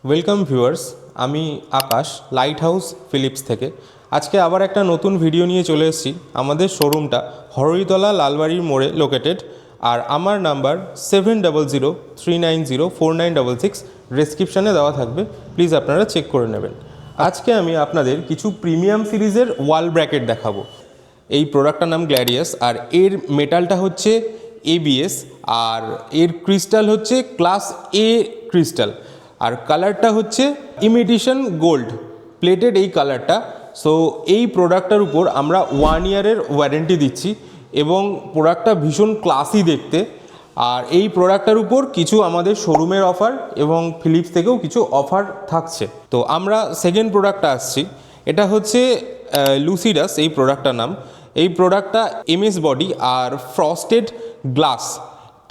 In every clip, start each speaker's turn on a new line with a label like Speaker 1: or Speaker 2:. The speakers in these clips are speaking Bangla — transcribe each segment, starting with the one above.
Speaker 1: ওয়েলকাম ভিউয়ার্স, আমি আকাশ লাইট হাউস ফিলিপস থেকে। আজকে আবার একটা নতুন ভিডিও নিয়ে চলে এসেছি। আমাদের শোরুমটা হরইতলা লালবাড়ির মোড়ে লোকেটেড, আর আমার নাম্বার 7003904966 ডেসক্রিপশানে দেওয়া থাকবে, প্লিজ আপনারা চেক করে নেবেন। আজকে আমি আপনাদের কিছু প্রিমিয়াম সিরিজের ওয়াল ব্র্যাকেট দেখাবো। এই প্রোডাক্টটার নাম গ্ল্যাডিয়াস, আর এর মেটালটা হচ্ছে ABS, আর এর ক্রিস্টাল হচ্ছে ক্লাস A ক্রিস্টাল, আর কালারটা হচ্ছে ইমিটেশন গোল্ড প্লেটেড এই কালারটা। সো এই প্রোডাক্টটার উপর আমরা 1 ইয়ারের ওয়ারেন্টি দিচ্ছি এবং প্রোডাক্টটা ভীষণ ক্লাসি দেখতে। আর এই প্রোডাক্টটার উপর কিছু আমাদের শোরুমের অফার এবং ফিলিপস থেকেও কিছু অফার থাকছে। তো আমরা সেকেন্ড প্রোডাক্টটা আসছি। এটা হচ্ছে লুসিডাস এই প্রোডাক্টটার নাম। এই প্রোডাক্টটা MS বডি আর ফ্রস্টেড গ্লাস।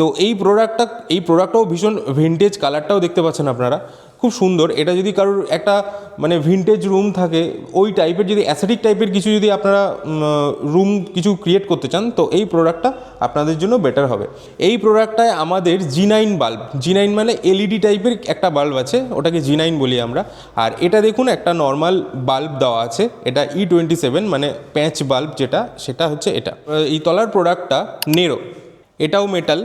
Speaker 1: তো এই প্রোডাক্টটাও ভীষণ ভিনটেজ, কালারটাও দেখতে পাচ্ছেন আপনারা, খুব সুন্দর। এটা যদি কারোর একটা মানে ভিনটেজ রুম থাকে, ওই টাইপের যদি অ্যাসেটিক টাইপের কিছু যদি আপনারা রুম কিছু ক্রিয়েট করতে চান, তো এই প্রোডাক্টটা আপনাদের জন্য বেটার হবে। এই প্রোডাক্টটায় আমাদের G9 বাল্ব, G9 মানে LED টাইপের একটা বাল্ব আছে, ওটাকে G9 বলি আমরা। আর এটা দেখুন একটা নর্মাল বাল্ব দেওয়া আছে, এটা E27 মানে প্যাঁচ বাল্ব যেটা, সেটা হচ্ছে এটা। এই তলার প্রোডাক্টটা নেরো, এটাও মেটাল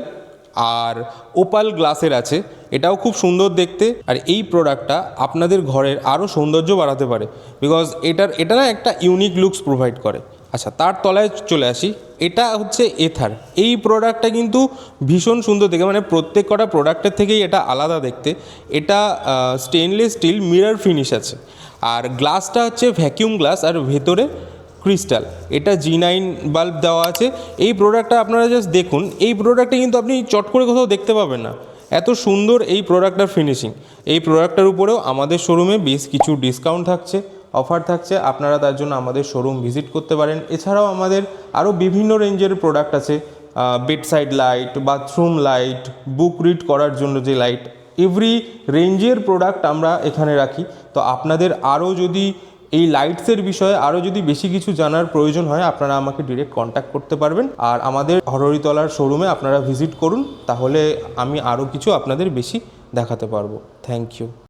Speaker 1: আর ওপাল গ্লাসের আছে, এটাও খুব সুন্দর দেখতে। আর এই প্রোডাক্টটা আপনাদের ঘরের আরও সৌন্দর্য বাড়াতে পারে, বিকজ এটা না একটা ইউনিক লুকস প্রোভাইড করে। আচ্ছা, তার তলায় চলে আসি। এটা হচ্ছে এথার। এই প্রোডাক্টটা কিন্তু ভীষণ সুন্দর দেখে, মানে প্রত্যেক কটা প্রোডাক্টের থেকেই এটা আলাদা দেখতে। এটা স্টেনলেস স্টিল মিরর ফিনিশ আছে, আর গ্লাসটা হচ্ছে ভ্যাকিউম গ্লাস, আর ভেতরে ক্রিস্টাল। এটা G9 বাল্ব দেওয়া আছে। এই প্রোডাক্টটা আপনারা জাস্ট দেখুন, এই প্রোডাক্টটা কিন্তু আপনি চট করে কোথাও দেখতে পাবেন না, এত সুন্দর এই প্রোডাক্টটার ফিনিশিং। এই প্রোডাক্টটার উপরেও আমাদের শোরুমে বেশ কিছু ডিসকাউন্ট থাকছে, অফার থাকছে, আপনারা তার জন্য আমাদের শোরুম ভিজিট করতে পারেন। এছাড়াও আমাদের আরও বিভিন্ন রেঞ্জের প্রোডাক্ট আছে, bedside light, bathroom light, book read করার জন্য যে লাইট, এভরি রেঞ্জের প্রোডাক্ট আমরা এখানে রাখি। তো আপনাদের আরও যদি এই লাইটসের বিষয়ে আরও যদি বেশি কিছু জানার প্রয়োজন হয়, আপনারা আমাকে ডিরেক্ট কন্ট্যাক্ট করতে পারবেন। আর আমাদের হরইতলার শোরুমে আপনারা ভিজিট করুন, তাহলে আমি আরও কিছু আপনাদের বেশি দেখাতে পারবো। Thank you.